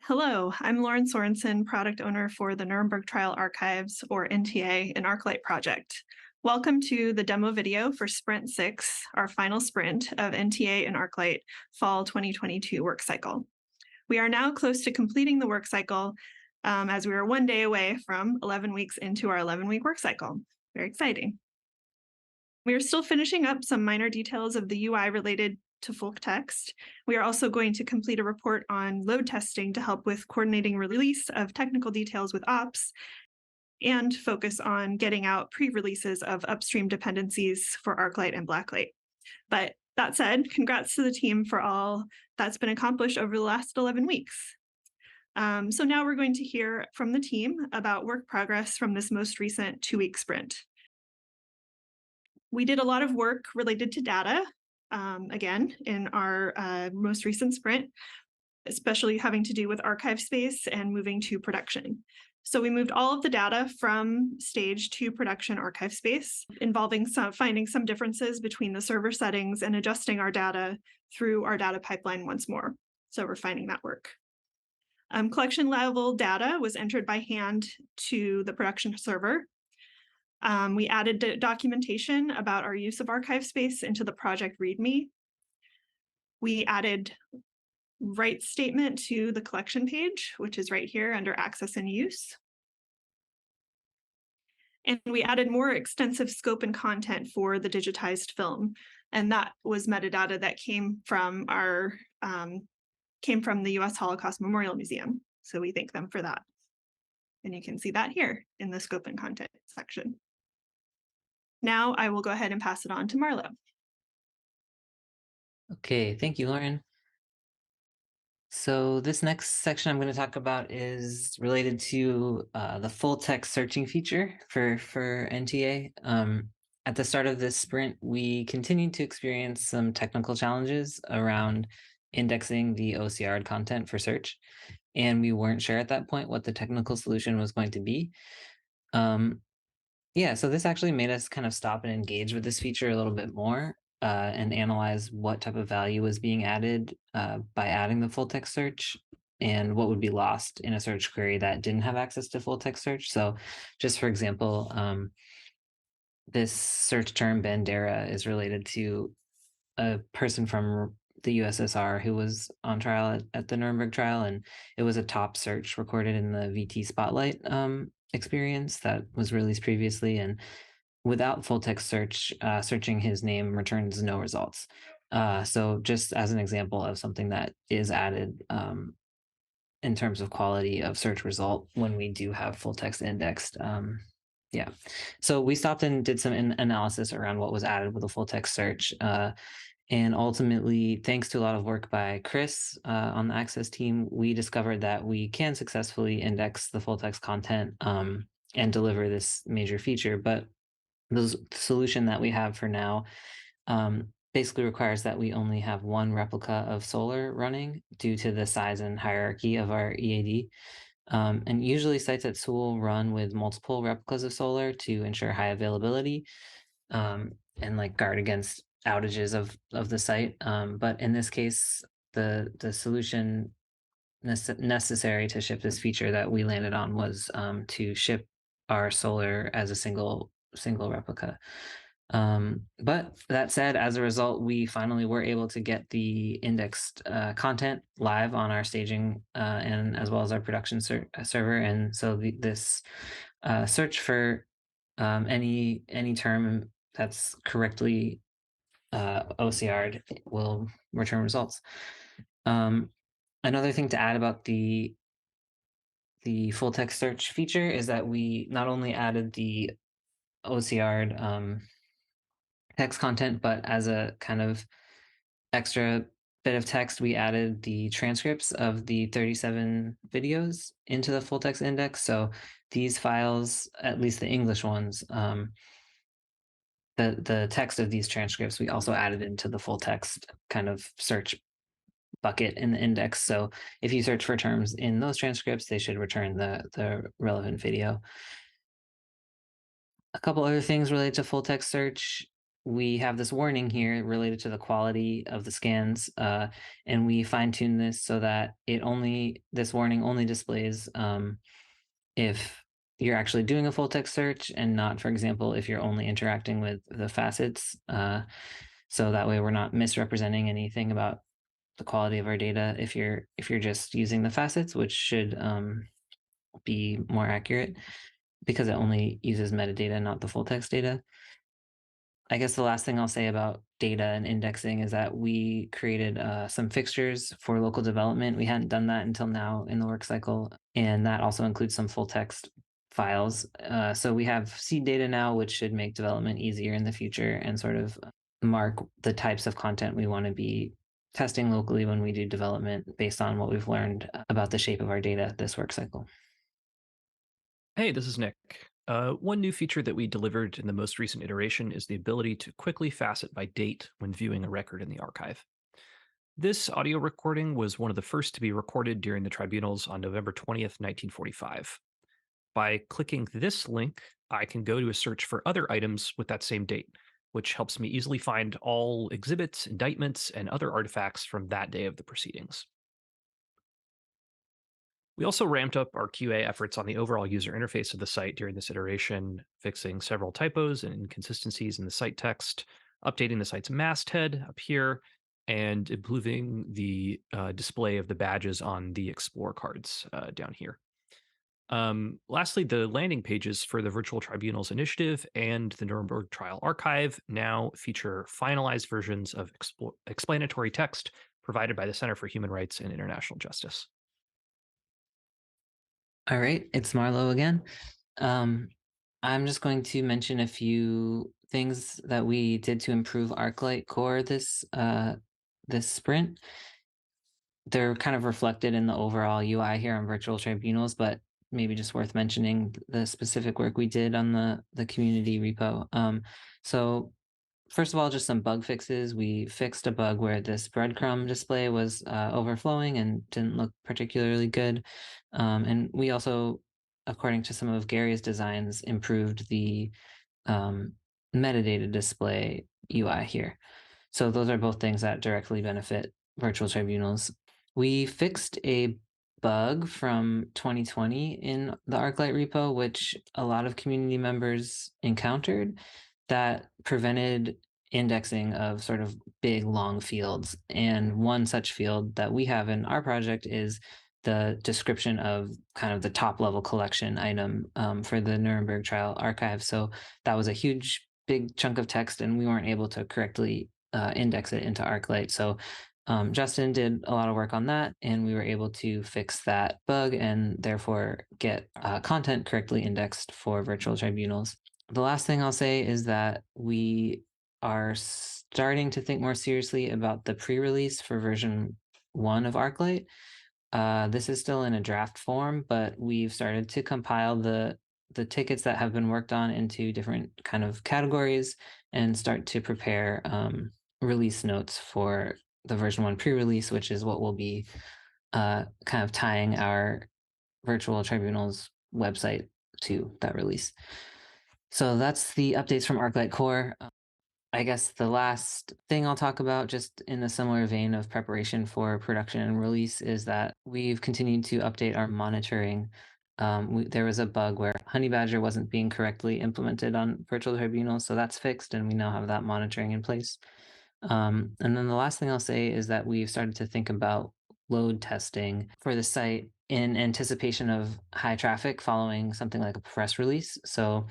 Hello, I'm Lauren Sorensen, product owner for the Nuremberg Trial Archives, or NTA, an Arclight project. Welcome to the demo video for Sprint 6, our final sprint of NTA and Arclight Fall 2022 work cycle. We are now close to completing the work cycle as we are one day away from 11 weeks into our 11-week work cycle. Very exciting. We are still finishing up some minor details of the UI related to full text. We are also going to complete a report on load testing to help with coordinating release of technical details with ops and focus on getting out pre-releases of upstream dependencies for Arclight and Blacklight. But that said, congrats to the team for all that's been accomplished over the last 11 weeks. So now we're going to hear from the team about work progress from this most recent 2-week sprint. We did a lot of work related to data, again, in our most recent sprint, especially having to do with archive space and moving to production. So we moved all of the data from stage to production archive space, involving finding some differences between the server settings and adjusting our data through our data pipeline once more. So refining that work. Collection level data was entered by hand to the production server. We added documentation about our use of archive space into the project README. We added rights statement to the collection page, which is right here under access and use. And we added more extensive scope and content for the digitized film. And that was metadata that came from the US Holocaust Memorial Museum. So we thank them for that. And you can see that here in the scope and content section. Now I will go ahead and pass it on to Marlo. Okay, thank you, Lauren. So this next section I'm going to talk about is related to the full text searching feature for NTA. At the start of this sprint, we continued to experience some technical challenges around indexing the OCR content for search, and we weren't sure at that point what the technical solution was going to be. Yeah, so this actually made us kind of stop and engage with this feature a little bit more and analyze what type of value was being added by adding the full text search and what would be lost in a search query that didn't have access to full text search. So just for example, this search term Bandera is related to a person from the USSR who was on trial at the Nuremberg trial, and it was a top search recorded in the VT Spotlight experience that was released previously. And without full text search, searching his name returns no results. So just as an example of something that is added in terms of quality of search result when we do have full text indexed. Yeah, so we stopped and did some analysis around what was added with a full text search. And ultimately, thanks to a lot of work by Chris on the Access team, we discovered that we can successfully index the full text content and deliver this major feature. But the solution that we have for now basically requires that we only have one replica of Solar running due to the size and hierarchy of our EAD. And usually sites at Sewell run with multiple replicas of Solar to ensure high availability and like guard against outages of the site. But in this case, the solution necessary to ship this feature that we landed on was to ship our Solar as a single replica. But that said, as a result, we finally were able to get the indexed content live on our staging and as well as our production server. And so this search for any term that's correctly OCR'd will return results. Another thing to add about the full text search feature is that we not only added the OCR'd text content, but as a kind of extra bit of text, we added the transcripts of the 37 videos into the full text index. So these files, at least the English ones, the text of these transcripts, we also added into the full text kind of search bucket in the index. So if you search for terms in those transcripts, they should return the relevant video. A couple other things related to full text search. we have this warning here related to the quality of the scans, and we fine tune this so that this warning only displays if you're actually doing a full text search and not, for example, if you're only interacting with the facets. So that way we're not misrepresenting anything about the quality of our data if you're just using the facets, which should be more accurate because it only uses metadata, not the full text data. I guess the last thing I'll say about data and indexing is that we created some fixtures for local development. We hadn't done that until now in the work cycle, and that also includes some full text files. So we have seed data now, which should make development easier in the future and sort of mark the types of content we want to be testing locally when we do development based on what we've learned about the shape of our data this work cycle. Hey, this is Nick. One new feature that we delivered in the most recent iteration is the ability to quickly facet by date when viewing a record in the archive. This audio recording was one of the first to be recorded during the tribunals on November 20th, 1945. By clicking this link, I can go to a search for other items with that same date, which helps me easily find all exhibits, indictments, and other artifacts from that day of the proceedings. We also ramped up our QA efforts on the overall user interface of the site during this iteration, fixing several typos and inconsistencies in the site text, updating the site's masthead up here, and improving the display of the badges on the Explore cards down here. Lastly, the landing pages for the Virtual Tribunals Initiative and the Nuremberg Trial Archive now feature finalized versions of explanatory text provided by the Center for Human Rights and International Justice. All right, it's Marlo again. I'm just going to mention a few things that we did to improve Arclight core this sprint. They're kind of reflected in the overall UI here on virtual tribunals, but maybe just worth mentioning the specific work we did on the community repo. So first of all, just some bug fixes. We fixed a bug where this breadcrumb display was overflowing and didn't look particularly good. And we also, according to some of Gary's designs, improved the metadata display UI here. So those are both things that directly benefit virtual tribunals. We fixed a bug from 2020 in the Arclight repo, which a lot of community members encountered that prevented indexing of sort of big, long fields. And one such field that we have in our project is the description of kind of the top level collection item for the Nuremberg trial archive. So that was a huge, big chunk of text, and we weren't able to correctly index it into Arclight. So Justin did a lot of work on that, and we were able to fix that bug and therefore get content correctly indexed for virtual tribunals. The last thing I'll say is that we are starting to think more seriously about the pre-release for version 1 of Arclight. This is still in a draft form, but we've started to compile the tickets that have been worked on into different kind of categories and start to prepare release notes for the version 1 pre-release, which is what will be kind of tying our virtual tribunals website to that release. So that's the updates from Arclight Core. I guess the last thing I'll talk about, just in a similar vein of preparation for production and release, is that we've continued to update our monitoring. There was a bug where Honeybadger wasn't being correctly implemented on virtual tribunals, so that's fixed, and we now have that monitoring in place. And then the last thing I'll say is that we've started to think about load testing for the site in anticipation of high traffic following something like a press release. So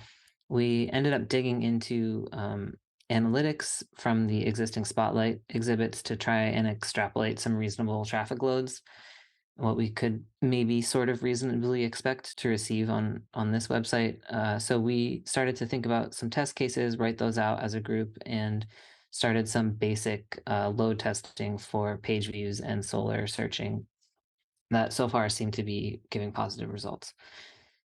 we ended up digging into analytics from the existing Spotlight exhibits to try and extrapolate some reasonable traffic loads, what we could maybe sort of reasonably expect to receive on this website. So we started to think about some test cases, write those out as a group, and started some basic load testing for page views and Solr searching that so far seem to be giving positive results.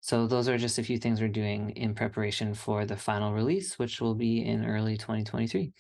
So those are just a few things we're doing in preparation for the final release, which will be in early 2023.